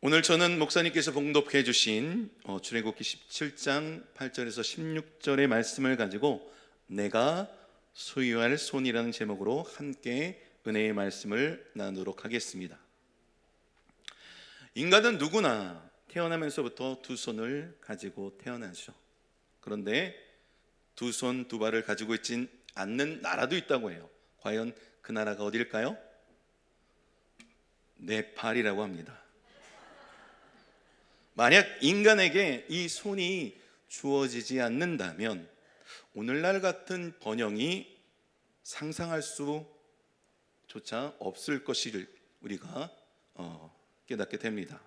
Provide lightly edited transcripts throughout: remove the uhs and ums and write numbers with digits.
오늘 저는 목사님께서 봉독해 주신 출애굽기 17장 8절에서 16절의 말씀을 가지고 내가 소유할 손이라는 제목으로 함께 은혜의 말씀을 나누도록 하겠습니다. 인간은 누구나 태어나면서부터 두 손을 가지고 태어나죠. 그런데 두 손 두 발을 가지고 있진 않는 나라도 있다고 해요. 과연 그 나라가 어딜까요? 네팔이라고 합니다. 만약 인간에게 이 손이 주어지지 않는다면 오늘날 같은 번영이 상상할 수조차 없을 것을 우리가 깨닫게 됩니다.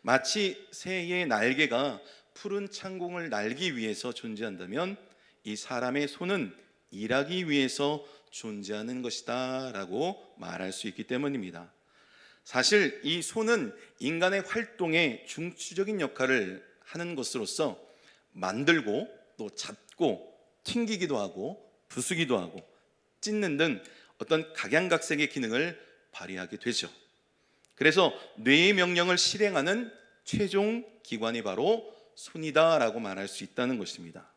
마치 새의 날개가 푸른 창공을 날기 위해서 존재한다면 이 사람의 손은 일하기 위해서 존재하는 것이다 라고 말할 수 있기 때문입니다. 사실 이 손은 인간의 활동에 중추적인 역할을 하는 것으로서 만들고 또 잡고 튕기기도 하고 부수기도 하고 찢는 등 어떤 각양각색의 기능을 발휘하게 되죠. 그래서 뇌의 명령을 실행하는 최종 기관이 바로 손이다라고 말할 수 있다는 것입니다.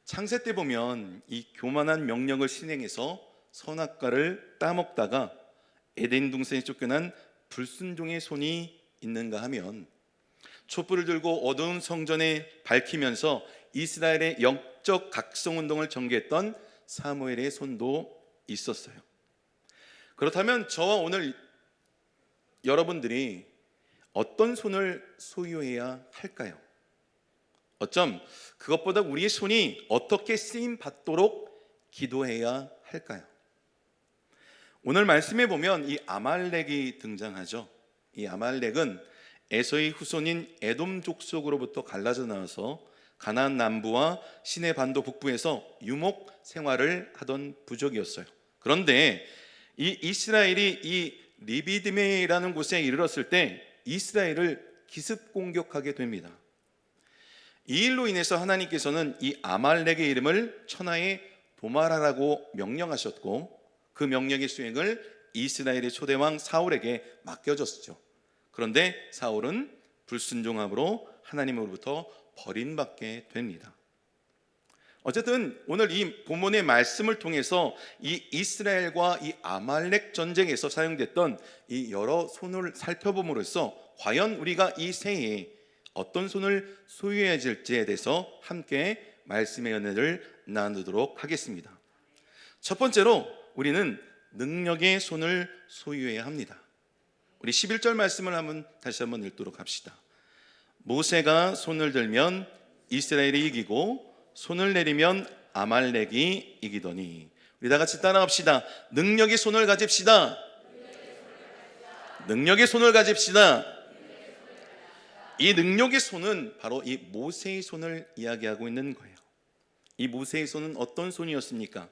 창세 때 보면 이 교만한 명령을 실행해서 선악과를 따먹다가 에덴 동산에 쫓겨난 불순종의 손이 있는가 하면 촛불을 들고 어두운 성전에 밝히면서 이스라엘의 영적 각성운동을 전개했던 사무엘의 손도 있었어요. 그렇다면 저와 오늘 여러분들이 어떤 손을 소유해야 할까요? 어쩜 그것보다 우리의 손이 어떻게 쓰임 받도록 기도해야 할까요? 오늘 말씀에 보면 이 아말렉이 등장하죠. 이 아말렉은 에서의 후손인 에돔 족속으로부터 갈라져 나와서 가나안 남부와 시내 반도 북부에서 유목 생활을 하던 부족이었어요. 그런데 이 이스라엘이 이 리비드메라는 곳에 이르렀을 때 이스라엘을 기습 공격하게 됩니다. 이 일로 인해서 하나님께서는 이 아말렉의 이름을 천하에 도말하라고 명령하셨고 그 명령의 수행을 이스라엘의 초대왕 사울에게 맡겨졌죠. 그런데 사울은 불순종함으로 하나님으로부터 버림받게 됩니다. 어쨌든 오늘 이 본문의 말씀을 통해서 이 이스라엘과 이 아말렉 전쟁에서 사용됐던 이 여러 손을 살펴봄으로써 과연 우리가 이 새해에 어떤 손을 소유해야 될지에 대해서 함께 말씀의 은혜를 나누도록 하겠습니다. 첫 번째로 우리는 능력의 손을 소유해야 합니다. 우리 11절 말씀을 다시 한번 읽도록 합시다. 모세가 손을 들면 이스라엘이 이기고 손을 내리면 아말렉이 이기더니. 우리 다 같이 따라합시다. 능력의 손을 가집시다. 능력의 손을 가집시다. 이 능력의 손은 바로 이 모세의 손을 이야기하고 있는 거예요. 이 모세의 손은 어떤 손이었습니까?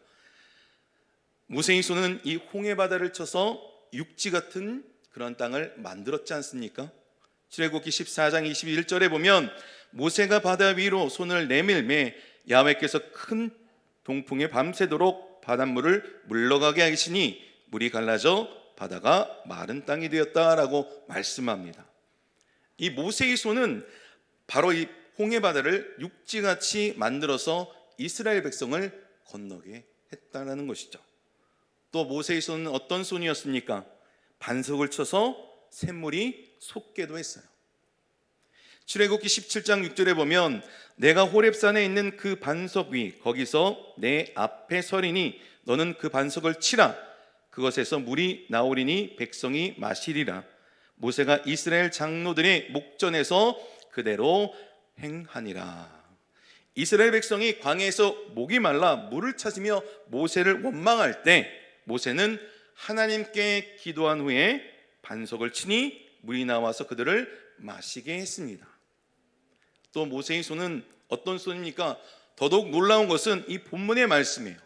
모세의 손은 이 홍해바다를 쳐서 육지 같은 그런 땅을 만들었지 않습니까? 출애굽기 14장 21절에 보면 모세가 바다 위로 손을 내밀매 야훼께서 큰 동풍에 밤새도록 바닷물을 물러가게 하시니 물이 갈라져 바다가 마른 땅이 되었다라고 말씀합니다. 이 모세의 손은 바로 이 홍해바다를 육지같이 만들어서 이스라엘 백성을 건너게 했다는 것이죠. 또 모세의 손은 어떤 손이었습니까? 반석을 쳐서 샘물이 솟게도 했어요. 출애굽기 17장 6절에 보면 내가 호렙산에 있는 그 반석 위 거기서 내 앞에 서리니 너는 그 반석을 치라. 그것에서 물이 나오리니 백성이 마시리라. 모세가 이스라엘 장로들의 목전에서 그대로 행하니라. 이스라엘 백성이 광야에서 목이 말라 물을 찾으며 모세를 원망할 때 모세는 하나님께 기도한 후에 반석을 치니 물이 나와서 그들을 마시게 했습니다. 또 모세의 손은 어떤 손입니까? 더더욱 놀라운 것은 이 본문의 말씀이에요.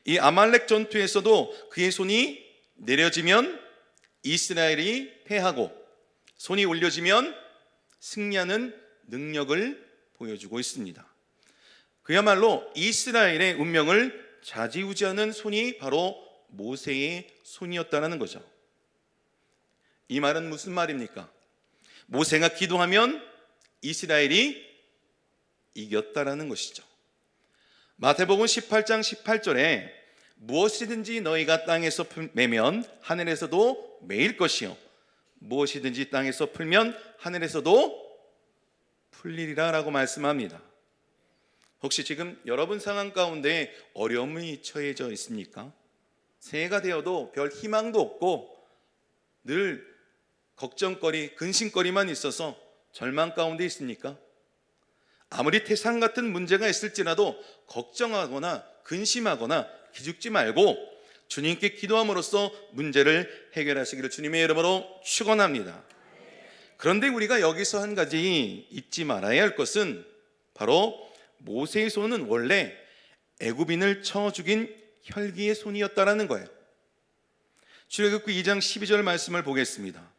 이 아말렉 전투에서도 그의 손이 내려지면 이스라엘이 패하고 손이 올려지면 승리하는 능력을 보여주고 있습니다. 그야말로 이스라엘의 운명을 좌지우지하는 손이 바로 모세의 손이었다는 거죠. 이 말은 무슨 말입니까? 모세가 기도하면 이스라엘이 이겼다라는 것이죠. 마태복음 18장 18절에 무엇이든지 너희가 땅에서 매면 하늘에서도 매일 것이요 무엇이든지 땅에서 풀면 하늘에서도 풀리리라 라고 말씀합니다. 혹시 지금 여러분 상황 가운데 어려움이 처해져 있습니까? 새해가 되어도 별 희망도 없고 늘 걱정거리, 근심거리만 있어서 절망 가운데 있습니까? 아무리 태산 같은 문제가 있을지라도 걱정하거나 근심하거나 기죽지 말고 주님께 기도함으로써 문제를 해결하시기를 주님의 이름으로 축원합니다. 그런데 우리가 여기서 한 가지 잊지 말아야 할 것은 바로 모세의 손은 원래 애굽인을 쳐 죽인 혈기의 손이었다라는 거예요. 출애굽기 2장 12절 말씀을 보겠습니다.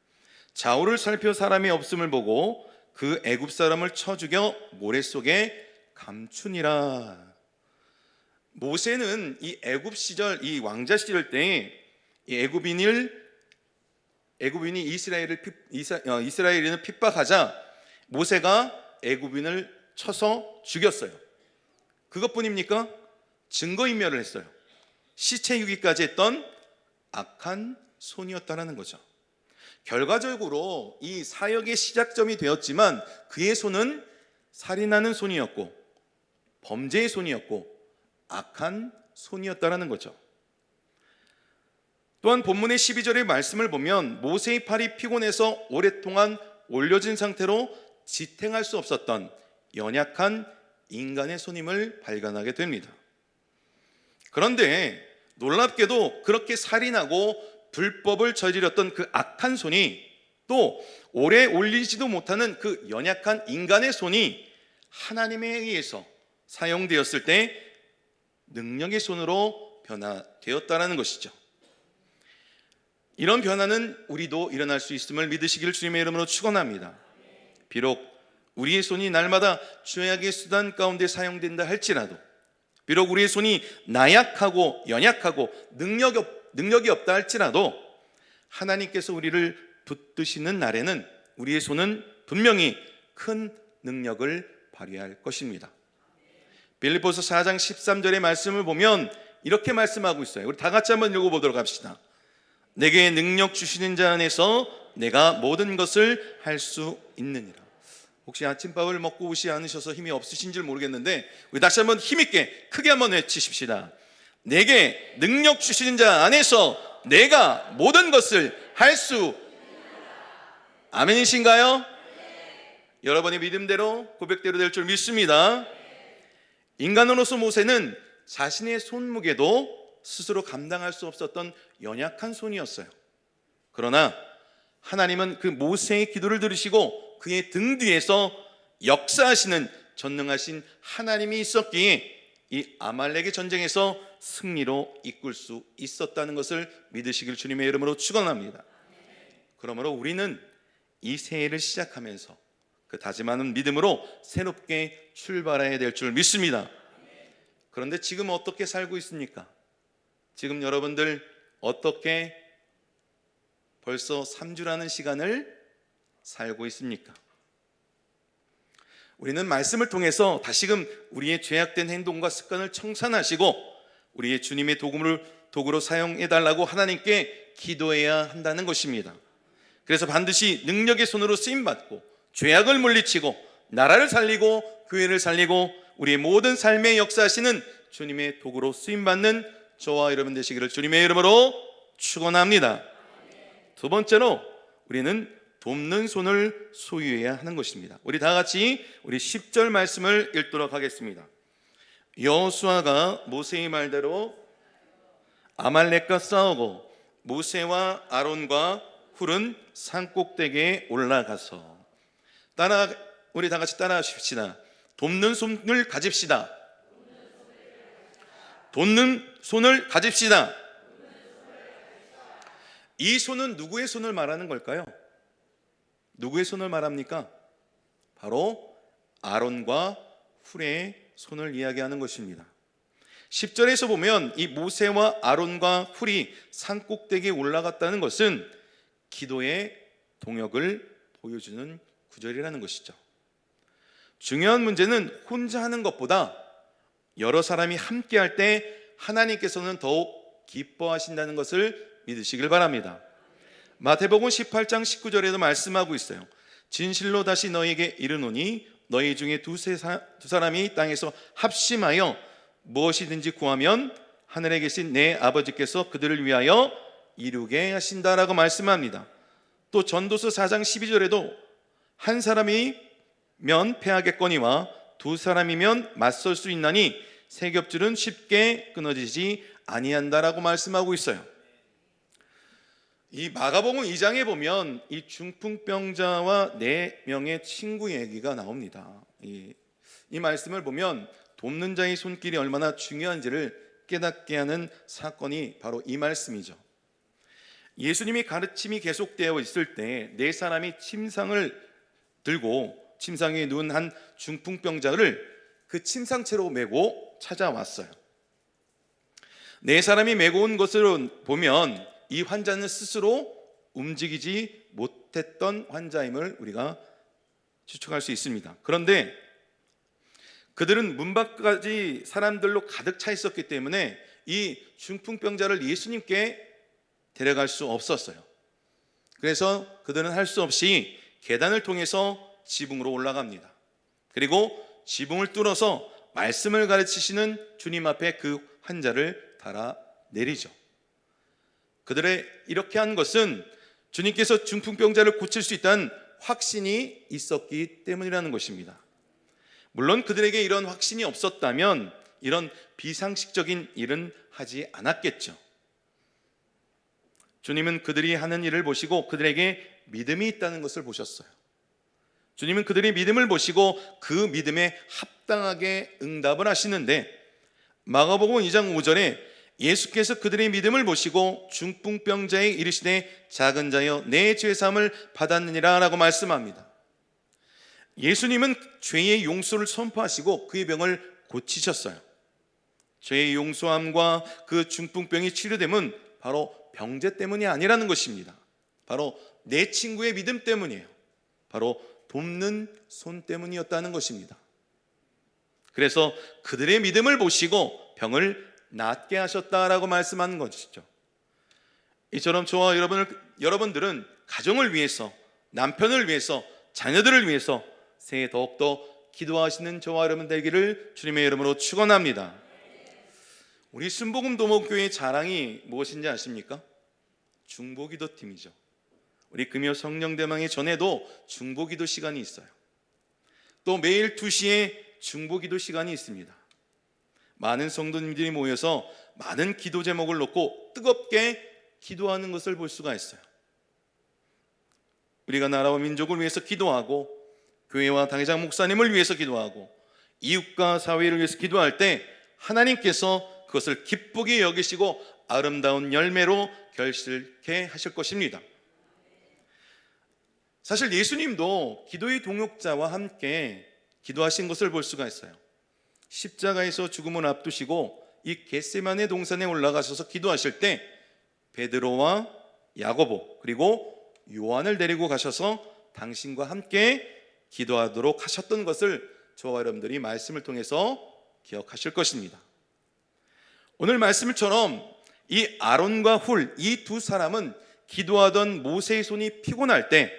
좌우를 살펴 사람이 없음을 보고 그 애굽 사람을 쳐 죽여 모래 속에 감추니라. 모세는 이 애굽 시절, 이 왕자 시절 때에 이 애굽인이 이스라엘인을 핍박하자 모세가 애굽인을 쳐서 죽였어요. 그것뿐입니까? 증거인멸을 했어요. 시체 유기까지 했던 악한 손이었다는 거죠. 결과적으로 이 사역의 시작점이 되었지만 그의 손은 살인하는 손이었고 범죄의 손이었고 악한 손이었다는 거죠. 또한 본문의 12절의 말씀을 보면 모세의 팔이 피곤해서 오랫동안 올려진 상태로 지탱할 수 없었던 연약한 인간의 손임을 발견하게 됩니다. 그런데 놀랍게도 그렇게 살인하고 불법을 저질렀던 그 악한 손이 또 오래 올리지도 못하는 그 연약한 인간의 손이 하나님에 의해서 사용되었을 때 능력의 손으로 변화되었다는 것이죠. 이런 변화는 우리도 일어날 수 있음을 믿으시기를 주님의 이름으로 축원합니다. 비록 우리의 손이 날마다 죄악의 수단 가운데 사용된다 할지라도, 비록 우리의 손이 나약하고 연약하고 능력이 없다 할지라도 하나님께서 우리를 붙드시는 날에는 우리의 손은 분명히 큰 능력을 발휘할 것입니다. 빌립보서 4장 13절의 말씀을 보면 이렇게 말씀하고 있어요. 우리 다 같이 한번 읽어보도록 합시다. 내게 능력 주시는 자 안에서 내가 모든 것을 할 수 있느니라. 혹시 아침밥을 먹고 오시 않으셔서 힘이 없으신 줄 모르겠는데 우리 다시 한번 힘있게 크게 한번 외치십시다. 내게 능력 주시는 자 안에서 내가 모든 것을 할 수 아멘이신가요? 여러분의 믿음대로 고백대로 될 줄 믿습니다. 인간으로서 모세는 자신의 손무게도 스스로 감당할 수 없었던 연약한 손이었어요. 그러나 하나님은 그 모세의 기도를 들으시고 그의 등 뒤에서 역사하시는 전능하신 하나님이 있었기에 이 아말렉의 전쟁에서 승리로 이끌 수 있었다는 것을 믿으시길 주님의 이름으로 축원합니다. 그러므로 우리는 이 새해를 시작하면서 그 다짐하는 믿음으로 새롭게 출발해야 될 줄 믿습니다. 그런데 지금 어떻게 살고 있습니까? 지금 여러분들 어떻게 벌써 3주라는 시간을 살고 있습니까? 우리는 말씀을 통해서 다시금 우리의 죄악된 행동과 습관을 청산하시고 우리의 주님의 도구로 사용해달라고 하나님께 기도해야 한다는 것입니다. 그래서 반드시 능력의 손으로 쓰임받고 죄악을 물리치고 나라를 살리고 교회를 살리고 우리의 모든 삶의 역사하시는 주님의 도구로 쓰임받는 저와 여러분 되시기를 주님의 이름으로 축원합니다. 두 번째로 우리는 돕는 손을 소유해야 하는 것입니다. 우리 다 같이 우리 10절 말씀을 읽도록 하겠습니다. 여호수아가 모세의 말대로 아말렉과 싸우고 모세와 아론과 훌은 산꼭대기에 올라가서 우리 다 같이 따라하십시다. 돕는 손을 가집시다. 돕는 손을 가집시다. 이 손은 누구의 손을 말하는 걸까요? 누구의 손을 말합니까? 바로 아론과 훌의 손을 이야기하는 것입니다. 10절에서 보면 이 모세와 아론과 훌이 산꼭대기에 올라갔다는 것은 기도의 동역을 보여주는 구절이라는 것이죠. 중요한 문제는 혼자 하는 것보다 여러 사람이 함께 할 때 하나님께서는 더욱 기뻐하신다는 것을 믿으시길 바랍니다. 마태복음 18장 19절에도 말씀하고 있어요. 진실로 다시 너희에게 이르노니 너희 중에 두 사람이 땅에서 합심하여 무엇이든지 구하면 하늘에 계신 내 아버지께서 그들을 위하여 이루게 하신다라고 말씀합니다. 또 전도서 4장 12절에도 한 사람이면 패하겠거니와 두 사람이면 맞설 수 있나니 세 겹줄은 쉽게 끊어지지 아니한다라고 말씀하고 있어요. 이 마가복음 2장에 보면 이 중풍병자와 4명의 친구 얘기가 나옵니다. 이 말씀을 보면 돕는 자의 손길이 얼마나 중요한지를 깨닫게 하는 사건이 바로 이 말씀이죠. 예수님이 가르침이 계속되어 있을 때 4사람이 침상을 들고 침상에 누운 한 중풍병자를 그 침상채로 메고 찾아왔어요. 4사람이 메고 온 것을 보면 이 환자는 스스로 움직이지 못했던 환자임을 우리가 추측할 수 있습니다. 그런데 그들은 문 밖까지 사람들로 가득 차 있었기 때문에 이 중풍병자를 예수님께 데려갈 수 없었어요. 그래서 그들은 할 수 없이 계단을 통해서 지붕으로 올라갑니다. 그리고 지붕을 뚫어서 말씀을 가르치시는 주님 앞에 그 환자를 달아 내리죠. 그들의 이렇게 한 것은 주님께서 중풍병자를 고칠 수 있다는 확신이 있었기 때문이라는 것입니다. 물론 그들에게 이런 확신이 없었다면 이런 비상식적인 일은 하지 않았겠죠. 주님은 그들이 하는 일을 보시고 그들에게 믿음이 있다는 것을 보셨어요. 주님은 그들의 믿음을 보시고 그 믿음에 합당하게 응답을 하시는데 마가복음 2장 5절에 예수께서 그들의 믿음을 보시고 중풍병자에 이르시되 작은 자여 내 죄사함을 받았느니라 라고 말씀합니다. 예수님은 죄의 용서를 선포하시고 그의 병을 고치셨어요. 죄의 용서함과 그 중풍병이 치료됨은 바로 병제 때문이 아니라는 것입니다. 바로 내 친구의 믿음 때문이에요. 바로 돕는 손 때문이었다는 것입니다. 그래서 그들의 믿음을 보시고 병을 낫게 하셨다라고 말씀하는 것이죠. 이처럼 저와 여러분들은 가정을 위해서, 남편을 위해서, 자녀들을 위해서 새해 더욱더 기도하시는 저와 여러분 되기를 주님의 이름으로 축원합니다. 우리 순복음 도목교회의 자랑이 무엇인지 아십니까? 중보기도팀이죠. 우리 금요 성령대망의 전에도 중보기도 시간이 있어요. 또 매일 2시에 중보기도 시간이 있습니다. 많은 성도님들이 모여서 많은 기도 제목을 놓고 뜨겁게 기도하는 것을 볼 수가 있어요. 우리가 나라와 민족을 위해서 기도하고 교회와 당회장 목사님을 위해서 기도하고 이웃과 사회를 위해서 기도할 때 하나님께서 그것을 기쁘게 여기시고 아름다운 열매로 결실케 하실 것입니다. 사실 예수님도 기도의 동역자와 함께 기도하신 것을 볼 수가 있어요. 십자가에서 죽음을 앞두시고 이 겟세마네 동산에 올라가셔서 기도하실 때 베드로와 야고보 그리고 요한을 데리고 가셔서 당신과 함께 기도하도록 하셨던 것을 저와 여러분들이 말씀을 통해서 기억하실 것입니다. 오늘 말씀처럼 이 아론과 훌 이 2사람은 기도하던 모세의 손이 피곤할 때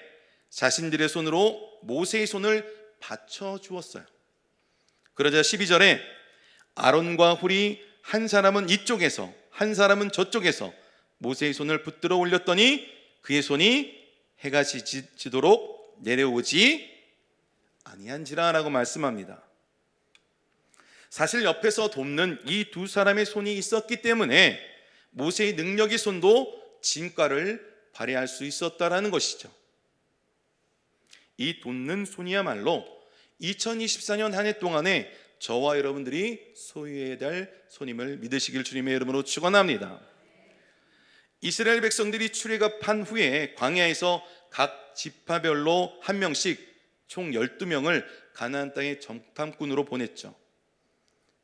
자신들의 손으로 모세의 손을 받쳐 주었어요. 그러자 12절에 아론과 훌이 한 사람은 이쪽에서 한 사람은 저쪽에서 모세의 손을 붙들어 올렸더니 그의 손이 해가 지도록 내려오지 아니한지라 라고 말씀합니다. 사실 옆에서 돕는 이 2사람의 손이 있었기 때문에 모세의 능력의 손도 진가를 발휘할 수 있었다라는 것이죠. 이 돕는 손이야말로 2024년 한 해 동안에 저와 여러분들이 소유해야 될 손임을 믿으시길 주님의 이름으로 축원합니다. 이스라엘 백성들이 출애굽한 후에 광야에서 각 지파별로 한 명씩 총 12명을 가나안 땅의 정탐꾼으로 보냈죠.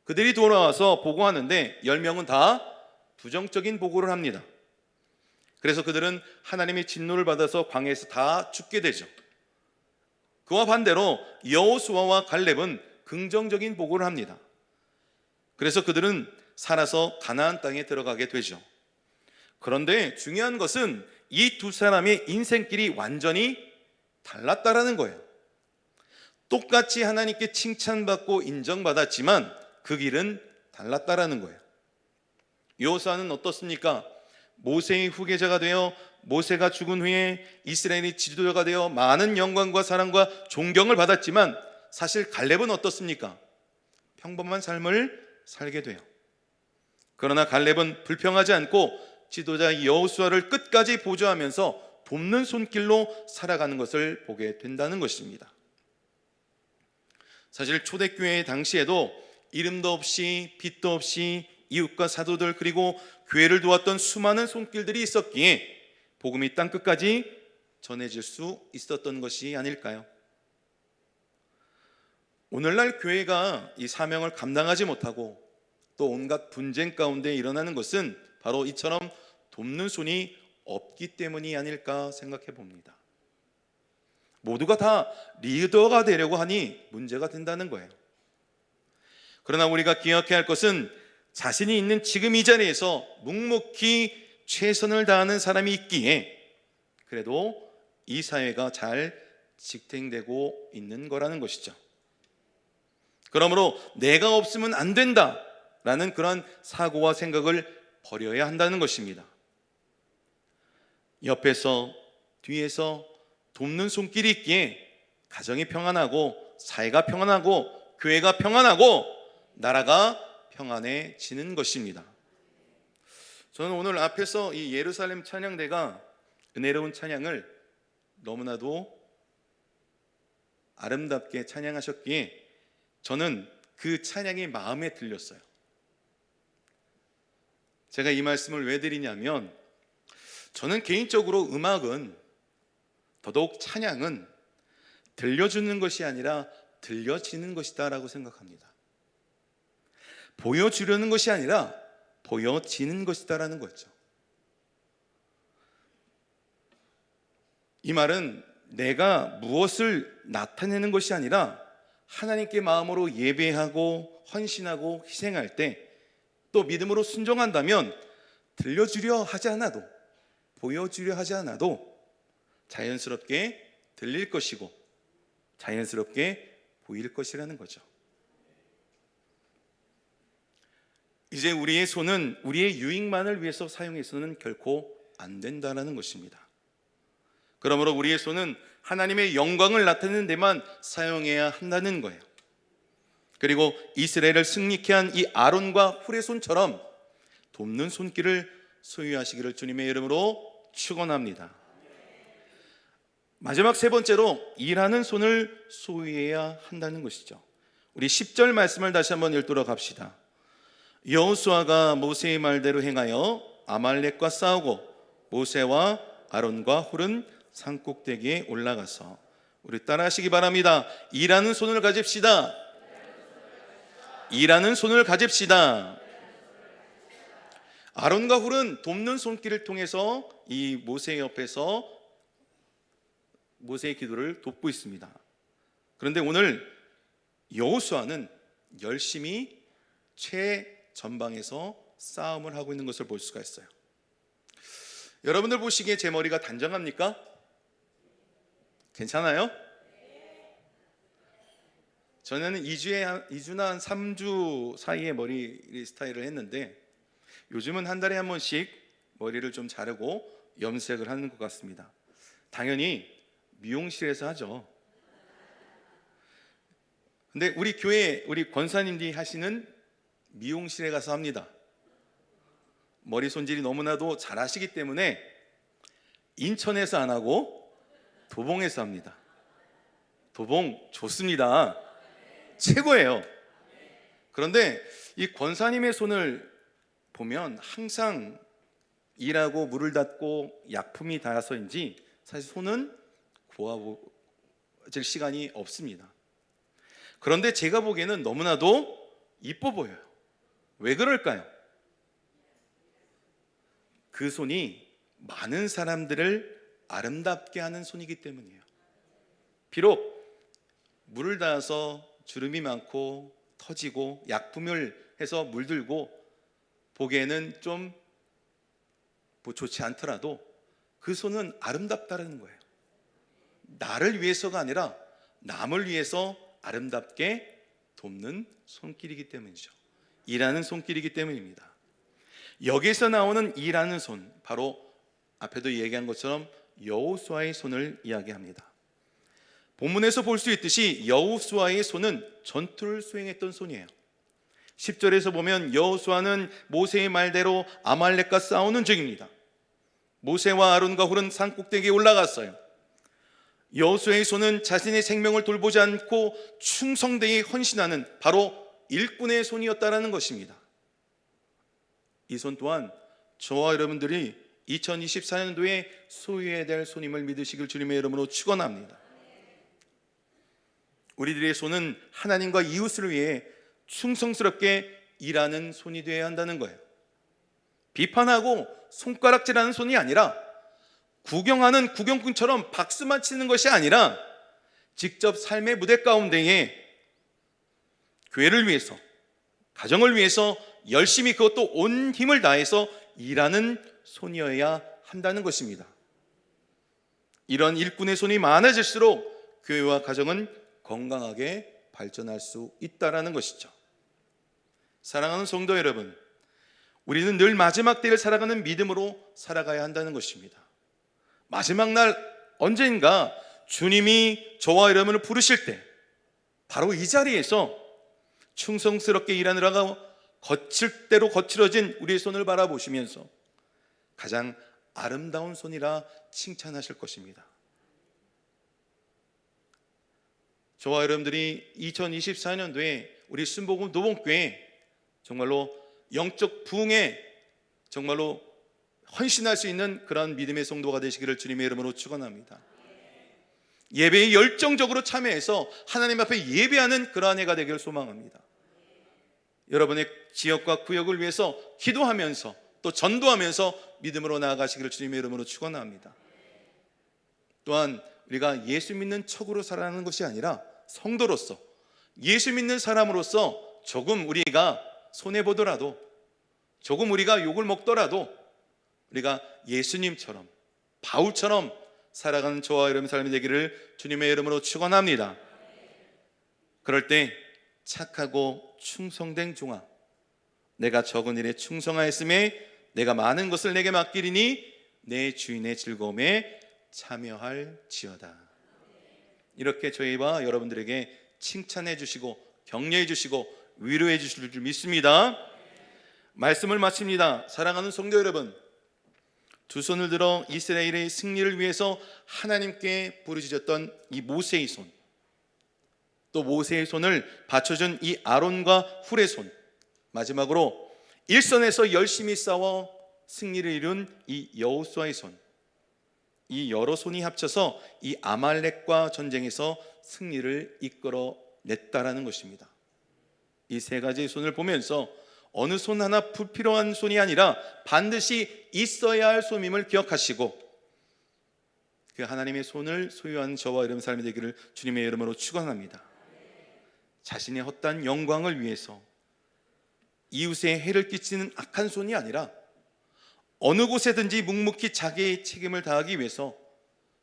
그들이 돌아와서 보고하는데 10명은 다 부정적인 보고를 합니다. 그래서 그들은 하나님의 진노를 받아서 광야에서 다 죽게 되죠. 그와 반대로 여호수아와 갈렙은 긍정적인 보고를 합니다. 그래서 그들은 살아서 가나안 땅에 들어가게 되죠. 그런데 중요한 것은 이 두 사람의 인생길이 완전히 달랐다라는 거예요. 똑같이 하나님께 칭찬받고 인정받았지만 그 길은 달랐다라는 거예요. 여호수아는 어떻습니까? 모세의 후계자가 되어 모세가 죽은 후에 이스라엘의 지도자가 되어 많은 영광과 사랑과 존경을 받았지만, 사실 갈렙은 어떻습니까? 평범한 삶을 살게 돼요. 그러나 갈렙은 불평하지 않고 지도자 여호수아를 끝까지 보조하면서 돕는 손길로 살아가는 것을 보게 된다는 것입니다. 사실 초대교회 당시에도 이름도 없이 빛도 없이 이웃과 사도들 그리고 교회를 도왔던 수많은 손길들이 있었기에 복음이 땅끝까지 전해질 수 있었던 것이 아닐까요? 오늘날 교회가 이 사명을 감당하지 못하고 또 온갖 분쟁 가운데 일어나는 것은 바로 이처럼 돕는 손이 없기 때문이 아닐까 생각해 봅니다. 모두가 다 리더가 되려고 하니 문제가 된다는 거예요. 그러나 우리가 기억해야 할 것은 자신이 있는 지금 이 자리에서 묵묵히 최선을 다하는 사람이 있기에 그래도 이 사회가 잘 지탱되고 있는 거라는 것이죠. 그러므로 내가 없으면 안 된다라는 그런 사고와 생각을 버려야 한다는 것입니다. 옆에서 뒤에서 돕는 손길이 있기에 가정이 평안하고 사회가 평안하고 교회가 평안하고 나라가 평안해지는 것입니다. 저는 오늘 앞에서 이 예루살렘 찬양대가 은혜로운 찬양을 너무나도 아름답게 찬양하셨기에 저는 그 찬양이 마음에 들렸어요. 제가 이 말씀을 왜 드리냐면, 저는 개인적으로 음악은, 더더욱 찬양은 들려주는 것이 아니라 들려지는 것이다 라고 생각합니다. 보여주려는 것이 아니라 보여지는 것이다 라는 거죠. 이 말은 내가 무엇을 나타내는 것이 아니라 하나님께 마음으로 예배하고 헌신하고 희생할 때, 또 믿음으로 순종한다면 들려주려 하지 않아도, 보여주려 하지 않아도 자연스럽게 들릴 것이고 자연스럽게 보일 것이라는 거죠. 이제 우리의 손은 우리의 유익만을 위해서 사용해서는 결코 안 된다는 것입니다. 그러므로 우리의 손은 하나님의 영광을 나타내는 데만 사용해야 한다는 거예요. 그리고 이스라엘을 승리케 한 이 아론과 훌의 손처럼 돕는 손길을 소유하시기를 주님의 이름으로 축원합니다. 마지막 세 번째로 일하는 손을 소유해야 한다는 것이죠. 우리 10절 말씀을 다시 한번 읽도록 합시다. 여호수아가 모세의 말대로 행하여 아말렉과 싸우고 모세와 아론과 훌은 산꼭대기에 올라가서, 우리 따라하시기 바랍니다. 일하는 손을 가집시다. 일하는 손을 가집시다. 아론과 훌은 돕는 손길을 통해서 이 모세 옆에서 모세의 기도를 돕고 있습니다. 그런데 오늘 여호수아는 열심히 최전방에서 싸움을 하고 있는 것을 볼 수가 있어요. 여러분들 보시기에 제 머리가 단정합니까? 괜찮아요? 저는 2주나 한 3주 사이에 머리 스타일을 했는데 요즘은 한 달에 한 번씩 머리를 좀 자르고 염색을 하는 것 같습니다. 당연히 미용실에서 하죠. 근데 우리 교회 우리 권사님들이 하시는 미용실에 가서 합니다. 머리 손질이 너무나도 잘하시기 때문에 인천에서 안 하고 도봉에서 합니다. 도봉 좋습니다. 최고예요. 그런데 이 권사님의 손을 보면 항상 일하고 물을 닫고 약품이 닿아서인지 사실 손은 고와질 시간이 없습니다. 그런데 제가 보기에는 너무나도 이뻐 보여요. 왜 그럴까요? 그 손이 많은 사람들을 아름답게 하는 손이기 때문이에요. 비록 물을 닿아서 주름이 많고 터지고 약품을 해서 물들고 보기에는 좀 좋지 않더라도 그 손은 아름답다는 거예요. 나를 위해서가 아니라 남을 위해서 아름답게 돕는 손길이기 때문이죠. 일하는 손길이기 때문입니다. 여기서 나오는 일하는 손, 바로 앞에도 얘기한 것처럼 여호수아의 손을 이야기합니다. 본문에서 볼 수 있듯이 여호수아의 손은 전투를 수행했던 손이에요. 10절에서 보면 여호수아는 모세의 말대로 아말렉과 싸우는 중입니다. 모세와 아론과 훌은 산 꼭대기에 올라갔어요. 여호수아의 손은 자신의 생명을 돌보지 않고 충성되게 헌신하는 바로 일꾼의 손이었다라는 것입니다. 이 손 또한 저와 여러분들이 2024년도에 소유해야 될 손임을 믿으시길 주님의 이름으로 축원합니다. 우리들의 손은 하나님과 이웃을 위해 충성스럽게 일하는 손이 되어야 한다는 거예요. 비판하고 손가락질하는 손이 아니라 구경하는 구경꾼처럼 박수만 치는 것이 아니라 직접 삶의 무대 가운데에 교회를 위해서, 가정을 위해서 열심히 그것도 온 힘을 다해서 일하는 손이어야 한다는 것입니다. 이런 일꾼의 손이 많아질수록 교회와 가정은 건강하게 발전할 수 있다는 것이죠. 사랑하는 성도 여러분, 우리는 늘 마지막 때를 살아가는 믿음으로 살아가야 한다는 것입니다. 마지막 날 언젠가 주님이 저와 여러분을 부르실 때 바로 이 자리에서 충성스럽게 일하느라가 거칠 대로 거칠어진 우리의 손을 바라보시면서 가장 아름다운 손이라 칭찬하실 것입니다. 저와 여러분들이 2024년도에 우리 순복음 노봉교회 정말로 영적 부흥에 정말로 헌신할 수 있는 그런 믿음의 성도가 되시기를 주님의 이름으로 축원합니다. 예배에 열정적으로 참여해서 하나님 앞에 예배하는 그러한 해가 되기를 소망합니다. 여러분의 지역과 구역을 위해서 기도하면서 또 전도하면서 믿음으로 나아가시기를 주님의 이름으로 축원합니다. 또한 우리가 예수 믿는 척으로 살아가는 것이 아니라 성도로서, 예수 믿는 사람으로서 조금 우리가 손해보더라도, 조금 우리가 욕을 먹더라도 우리가 예수님처럼, 바울처럼 살아가는 저와 여러분 삶이 되기를 주님의 이름으로 축원합니다. 그럴 때 착하고 충성된 종아, 내가 적은 일에 충성하였음에 내가 많은 것을 내게 맡기리니 내 주인의 즐거움에 참여할지어다. 이렇게 저희와 여러분들에게 칭찬해 주시고 격려해 주시고 위로해 주실 줄 믿습니다. 말씀을 마칩니다. 사랑하는 성도 여러분, 두 손을 들어 이스라엘의 승리를 위해서 하나님께 부르짖었던 이 모세의 손, 또 모세의 손을 받쳐준 이 아론과 훌의 손, 마지막으로 일선에서 열심히 싸워 승리를 이룬 이 여호수아의 손, 이 여러 손이 합쳐서 이 아말렉과 전쟁에서 승리를 이끌어냈다라는 것입니다. 이 세 가지의 손을 보면서 어느 손 하나 불필요한 손이 아니라 반드시 있어야 할 손임을 기억하시고 그 하나님의 손을 소유한 저와 여러분 삶이 되기를 주님의 이름으로 축원합니다. 자신의 헛된 영광을 위해서 이웃에 해를 끼치는 악한 손이 아니라 어느 곳에든지 묵묵히 자기의 책임을 다하기 위해서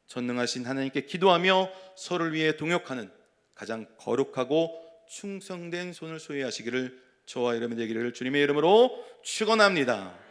전능하신 하나님께 기도하며 서로를 위해 동역하는 가장 거룩하고 충성된 손을 소유하시기를 저와 여러분 되기를 주님의 이름으로 축원합니다.